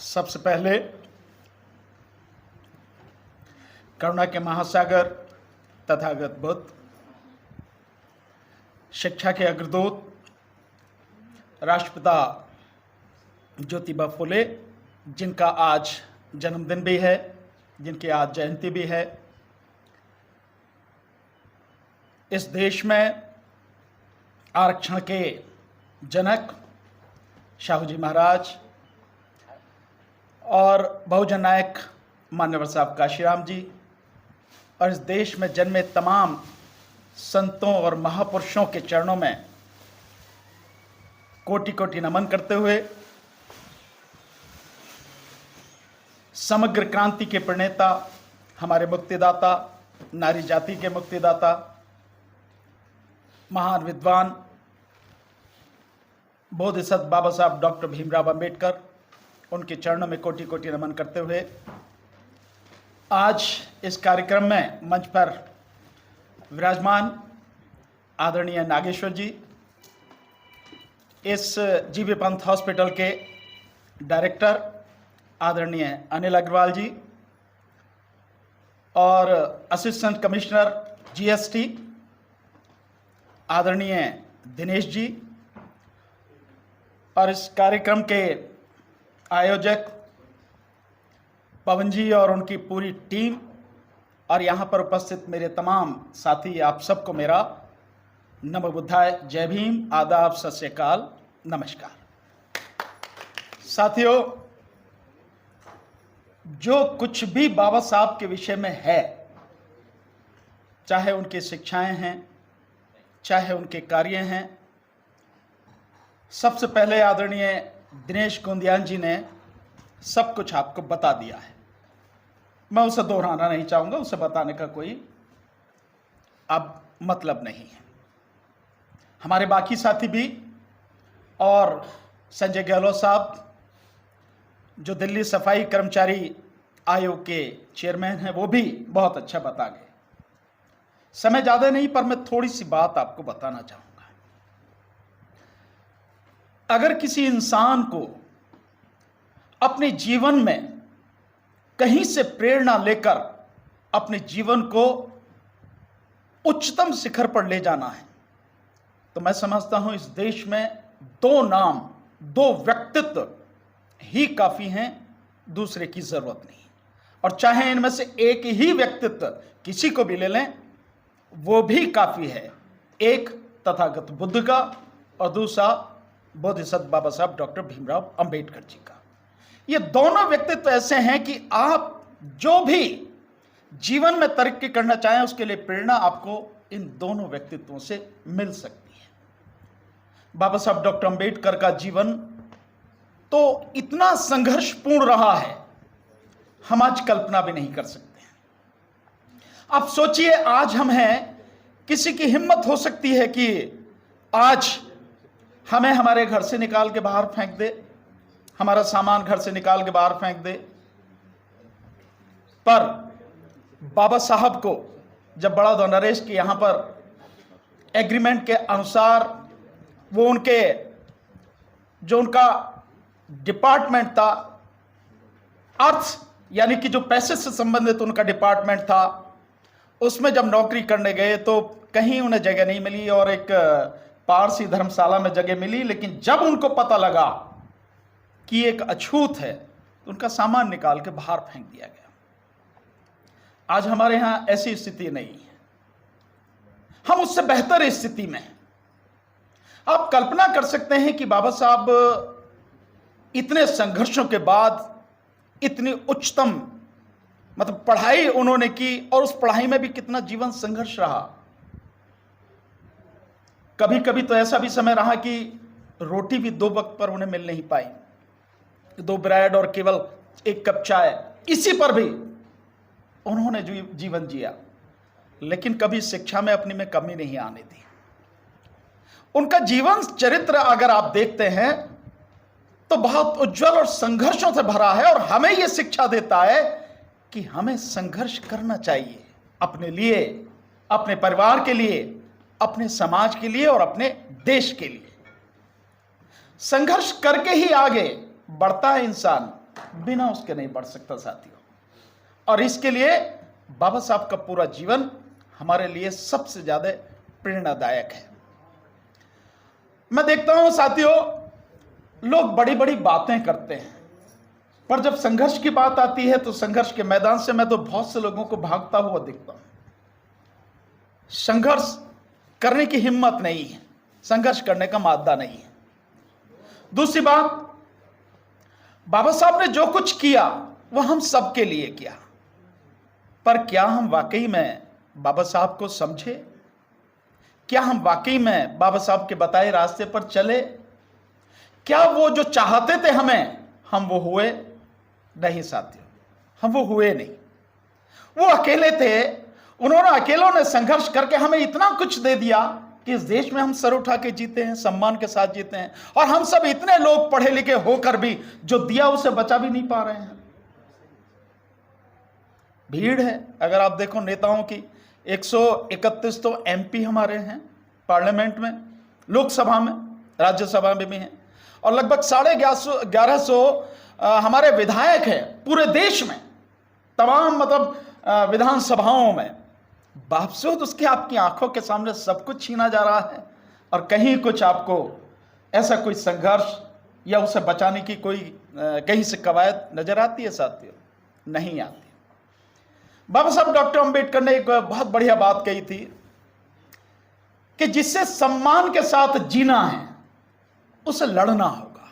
सबसे पहले करुणा के महासागर तथागत बुद्ध, शिक्षा के अग्रदूत राष्ट्रपिता ज्योतिबा फुले, जिनका आज जन्मदिन भी है, जिनकी आज जयंती भी है, इस देश में आरक्षण के जनक शाहू जी महाराज और बहुजन नायक मान्यवर साहब काशीराम जी और इस देश में जन्मे तमाम संतों और महापुरुषों के चरणों में कोटि कोटि नमन करते हुए समग्र क्रांति के प्रणेता, हमारे मुक्तिदाता, नारी जाति के मुक्तिदाता, महान विद्वान बोधिसत्व बाबा साहब डॉक्टर भीमराव अंबेडकर, उनके चरणों में कोटि कोटि नमन करते हुए आज इस कार्यक्रम में मंच पर विराजमान आदरणीय नागेश्वर जी, इस जीबी पंत हॉस्पिटल के डायरेक्टर आदरणीय अनिल अग्रवाल जी और असिस्टेंट कमिश्नर जीएसटी आदरणीय दिनेश जी और इस कार्यक्रम के आयोजक पवन जी और उनकी पूरी टीम और यहाँ पर उपस्थित मेरे तमाम साथी, आप सबको मेरा नमो बुद्धाय, जय भीम, आदाब, सत श्री अकाल, नमस्कार। साथियों, जो कुछ भी बाबा साहब के विषय में है, चाहे उनकी शिक्षाएं हैं, चाहे उनके कार्य हैं, सबसे पहले आदरणीय दिनेश गोंदियान जी ने सब कुछ आपको बता दिया है। मैं उसे दोहराना नहीं चाहूँगा, उसे बताने का कोई अब मतलब नहीं है। हमारे बाकी साथी भी और संजय गहलोत साहब जो दिल्ली सफाई कर्मचारी आयोग के चेयरमैन हैं, वो भी बहुत अच्छा बता गए। समय ज़्यादा नहीं, पर मैं थोड़ी सी बात आपको बताना चाहूँगा। अगर किसी इंसान को अपने जीवन में कहीं से प्रेरणा लेकर अपने जीवन को उच्चतम शिखर पर ले जाना है, तो मैं समझता हूं इस देश में दो नाम, दो व्यक्तित्व ही काफी हैं, दूसरे की जरूरत नहीं। और चाहे इनमें से एक ही व्यक्तित्व किसी को भी ले लें, वो भी काफी है। एक तथागत बुद्ध का और दूसरा बोधिसत्व बाबा साहब डॉक्टर भीमराव अंबेडकर जी का। ये दोनों व्यक्तित्व ऐसे हैं कि आप जो भी जीवन में तरक्की करना चाहें, उसके लिए प्रेरणा आपको इन दोनों व्यक्तित्वों से मिल सकती है। बाबा साहब डॉक्टर अंबेडकर का जीवन तो इतना संघर्षपूर्ण रहा है, हम आज कल्पना भी नहीं कर सकते हैं। आप सोचिए, आज हम हैं, किसी की हिम्मत हो सकती है कि आज हमें हमारे घर से निकाल के बाहर फेंक दे, हमारा सामान घर से निकाल के बाहर फेंक दे। पर बाबा साहब को जब बड़ौदा नरेश के यहाँ पर एग्रीमेंट के अनुसार वो उनके जो उनका डिपार्टमेंट था, अर्थ यानी कि जो पैसे से संबंधित उनका डिपार्टमेंट था, उसमें जब नौकरी करने गए तो कहीं उन्हें जगह नहीं मिली और एक पारसी धर्मशाला में जगह मिली। लेकिन जब उनको पता लगा कि एक अछूत है, तो उनका सामान निकाल के बाहर फेंक दिया गया। आज हमारे यहां ऐसी स्थिति नहीं है, हम उससे बेहतर स्थिति में हैं। आप कल्पना कर सकते हैं कि बाबा साहब इतने संघर्षों के बाद इतनी उच्चतम मतलब पढ़ाई उन्होंने की, और उस पढ़ाई में भी कितना जीवन संघर्ष रहा। कभी कभी तो ऐसा भी समय रहा कि रोटी भी दो वक्त पर उन्हें मिल नहीं पाई, दो ब्रेड और केवल एक कप चाय, इसी पर भी उन्होंने जीवन जिया। लेकिन कभी शिक्षा में अपनी में कमी नहीं आने दी। उनका जीवन चरित्र अगर आप देखते हैं तो बहुत उज्जवल और संघर्षों से भरा है, और हमें यह शिक्षा देता है कि हमें संघर्ष करना चाहिए, अपने लिए, अपने परिवार के लिए, अपने समाज के लिए और अपने देश के लिए। संघर्ष करके ही आगे बढ़ता है इंसान। बिना उसके नहीं बढ़ सकता साथियों। और इसके लिए बाबा साहब का पूरा जीवन हमारे लिए सबसे ज्यादा प्रेरणादायक है। मैं देखता हूं साथियों, लोग बड़ी बड़ी बातें करते हैं, पर जब संघर्ष की बात आती है तो संघर्ष के मैदान से मैं तो बहुत से लोगों को भागता हुआ देखता हूं। संघर्ष करने की हिम्मत नहीं है, संघर्ष करने का मादा नहीं है। दूसरी बात, बाबा साहब ने जो कुछ किया वह हम सबके लिए किया, पर क्या हम वाकई में बाबा साहब को समझे? क्या हम वाकई में बाबा साहब के बताए रास्ते पर चले? क्या वो जो चाहते थे हम वो हुए? नहीं साथियों, हम वो हुए नहीं। वो अकेले थे, उन्होंने अकेलों ने संघर्ष करके हमें इतना कुछ दे दिया कि इस देश में हम सर उठा के जीते हैं, सम्मान के साथ जीते हैं। और हम सब इतने लोग पढ़े लिखे होकर भी जो दिया उसे बचा भी नहीं पा रहे हैं। भीड़ है, अगर आप देखो नेताओं की 131 तो एमपी हमारे हैं पार्लियामेंट में, लोकसभा में, राज्यसभा में भी हैं, और लगभग 1150 हमारे विधायक हैं पूरे देश में, तमाम मतलब विधानसभाओं में। बावजूद उसके आपकी आंखों के सामने सब कुछ छीना जा रहा है, और कहीं कुछ आपको ऐसा कोई संघर्ष या उसे बचाने की कोई कहीं से कवायद नजर आती है साथियों? नहीं आती। बाबा साहब डॉक्टर अंबेडकर ने एक बहुत बढ़िया बात कही थी कि जिससे सम्मान के साथ जीना है उसे लड़ना होगा,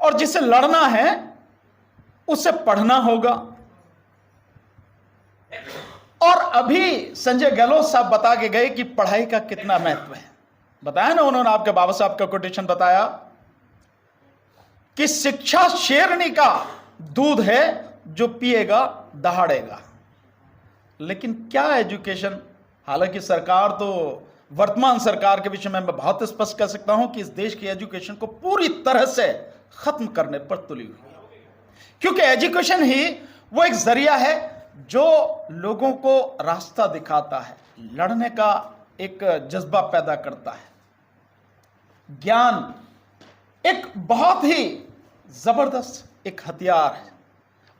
और जिसे लड़ना है उसे पढ़ना होगा। और अभी संजय गहलोत साहब बता के गए कि पढ़ाई का कितना महत्व है। बताया ना उन्होंने, आपके बाबा साहब का कोटेशन बताया कि शिक्षा शेरनी का दूध है, जो पिएगा दहाड़ेगा। लेकिन क्या एजुकेशन, हालांकि सरकार तो, वर्तमान सरकार के विषय में मैं बहुत स्पष्ट कर सकता हूं कि इस देश की एजुकेशन को पूरी तरह से खत्म करने पर तुली हुई है, क्योंकि एजुकेशन ही वो एक जरिया है जो लोगों को रास्ता दिखाता है, लड़ने का एक जज्बा पैदा करता है। ज्ञान एक बहुत ही जबरदस्त एक हथियार है,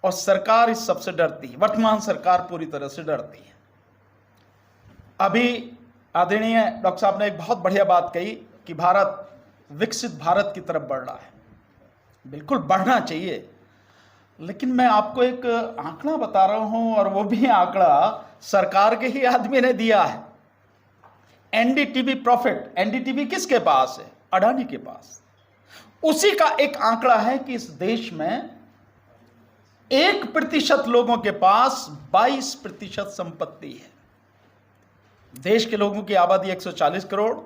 और सरकार इस सबसे डरती है। वर्तमान सरकार पूरी तरह से डरती है। अभी आदरणीय डॉक्टर साहब ने एक बहुत बढ़िया बात कही कि भारत विकसित भारत की तरफ बढ़ रहा है। बिल्कुल बढ़ना चाहिए, लेकिन मैं आपको एक आंकड़ा बता रहा हूं, और वो भी आंकड़ा सरकार के ही आदमी ने दिया है। एनडीटीवी प्रॉफिट, एनडीटीवी किसके पास है? अडानी के पास। उसी का एक आंकड़ा है कि इस देश में 1% लोगों के पास 22% संपत्ति है। देश के लोगों की आबादी 140 करोड़,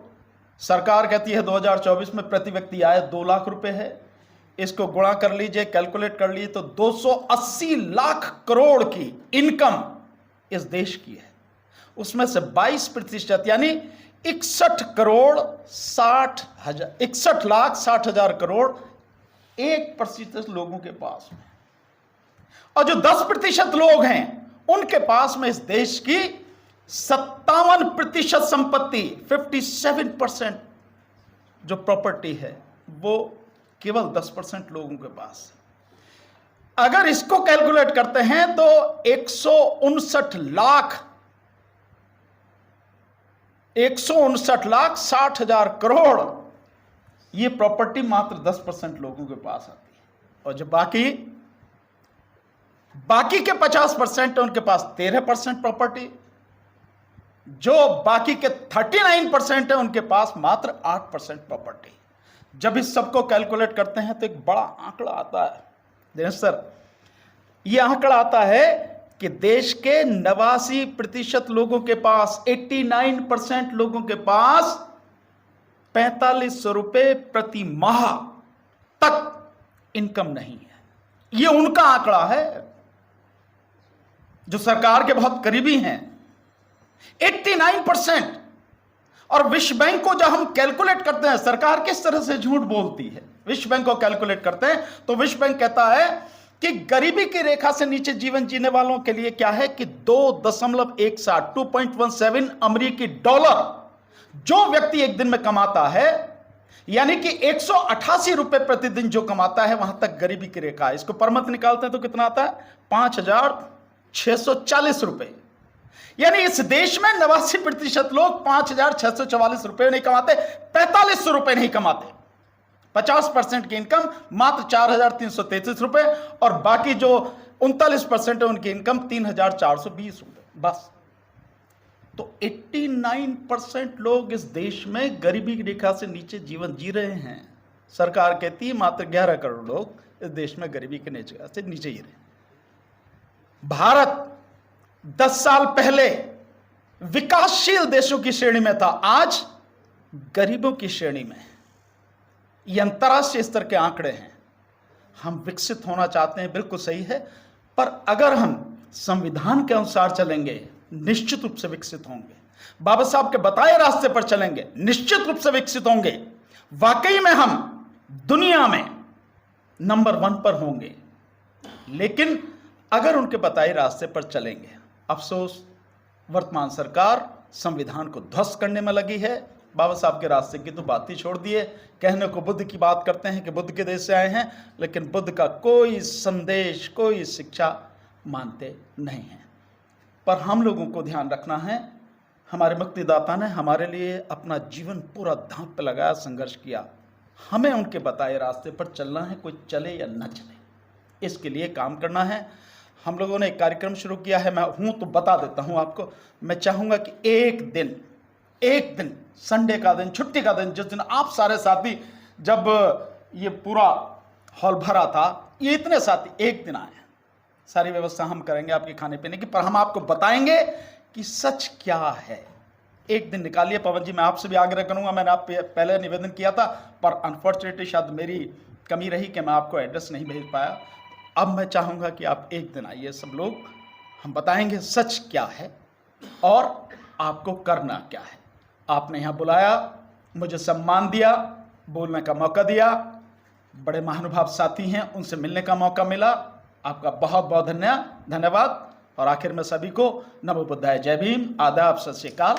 सरकार कहती है 2024 में प्रति व्यक्ति आय 2 लाख रुपए है। इसको गुणा कर लीजिए, कैलकुलेट कर लीजिए, तो 280 लाख करोड़ की इनकम इस देश की है। उसमें से 22% यानी 61 लाख 60 हजार करोड़ 1% लोगों के पास में। और जो 10% लोग हैं उनके पास में इस देश की 57% संपत्ति, 57% जो प्रॉपर्टी है वो केवल 10% लोगों के पास है। अगर इसको कैलकुलेट करते हैं तो 159 लाख 60 हजार करोड़ ये प्रॉपर्टी मात्र 10% लोगों के पास आती है। और जो बाकी के 50% है उनके पास 13% प्रॉपर्टी, जो बाकी के 39% है उनके पास मात्र 8% प्रॉपर्टी। जब इस सबको कैलकुलेट करते हैं तो एक बड़ा आंकड़ा आता है दिनेश सर। यह आंकड़ा आता है कि देश के 89% लोगों के पास, 89% लोगों के पास 4500 रुपए प्रति माह तक इनकम नहीं है। यह उनका आंकड़ा है जो सरकार के बहुत करीबी हैं, 89%। और विश्व बैंक को जब हम कैलकुलेट करते हैं, सरकार किस तरह से झूठ बोलती है, विश्व बैंक को कैलकुलेट करते हैं तो विश्व बैंक कहता है कि गरीबी की रेखा से नीचे जीवन जीने वालों के लिए क्या है कि 2.17 अमेरिकी डॉलर जो व्यक्ति एक दिन में कमाता है, यानी कि 188 रुपए प्रतिदिन जो कमाता है वहां तक गरीबी की रेखा है। इसको पर मंथ निकालते हैं तो कितना आता है? 5,640 रुपए। यानी इस देश में 89% लोग 5,644 रुपए नहीं कमाते, 4500 रुपए नहीं कमाते। 50% की इनकम मात्र 4,333 रुपए, और बाकी जो 39% है उनकी इनकम 3,420 रुपए बस। तो 89% लोग इस देश में गरीबी की रेखा से नीचे जीवन जी रहे हैं। सरकार कहती है मात्र 11 करोड़ लोग इस देश में गरीबी के नीचे जी रहे हैं। भारत 10 साल पहले विकासशील देशों की श्रेणी में था, आज गरीबों की श्रेणी में। ये अंतरराष्ट्रीय स्तर के आंकड़े हैं। हम विकसित होना चाहते हैं, बिल्कुल सही है, पर अगर हम संविधान के अनुसार चलेंगे निश्चित रूप से विकसित होंगे। बाबा साहब के बताए रास्ते पर चलेंगे निश्चित रूप से विकसित होंगे। वाकई में हम दुनिया में नंबर 1 पर होंगे, लेकिन अगर उनके बताए रास्ते पर चलेंगे। अफसोस वर्तमान सरकार संविधान को ध्वस्त करने में लगी है। बाबा साहब के रास्ते की तो बात ही छोड़ दिए। कहने को बुद्ध की बात करते हैं कि बुद्ध के देश से आए हैं, लेकिन बुद्ध का कोई संदेश, कोई शिक्षा मानते नहीं हैं। पर हम लोगों को ध्यान रखना है, हमारे मुक्तिदाता ने हमारे लिए अपना जीवन पूरा धांक पे लगाया, संघर्ष किया। हमें उनके बताए रास्ते पर चलना है, कोई चले या न चले, इसके लिए काम करना है। हम लोगों ने एक कार्यक्रम शुरू किया है, मैं हूं तो बता देता हूं आपको। मैं चाहूंगा कि एक दिन संडे का दिन, छुट्टी का दिन, जिस दिन आप सारे साथी, जब ये पूरा हॉल भरा था, ये इतने साथी एक दिन आए। सारी व्यवस्था हम करेंगे आपके खाने पीने की, पर हम आपको बताएंगे कि सच क्या है। एक दिन निकालिए। पवन जी, मैं आपसे भी आग्रह करूंगा, मैंने आप पहले निवेदन किया था, पर अनफॉर्चुनेटली शायद मेरी कमी रही कि मैं आपको एड्रेस नहीं भेज पाया। अब मैं चाहूंगा कि आप एक दिन आइए, सब लोग, हम बताएंगे सच क्या है और आपको करना क्या है। आपने यहाँ बुलाया, मुझे सम्मान दिया, बोलने का मौका दिया, बड़े महानुभाव साथी हैं, उनसे मिलने का मौका मिला। आपका बहुत बहुत धन्यवाद। और आखिर में सभी को नमो बुद्धाय, जय भीम, आदाब, सत श्री अकाल।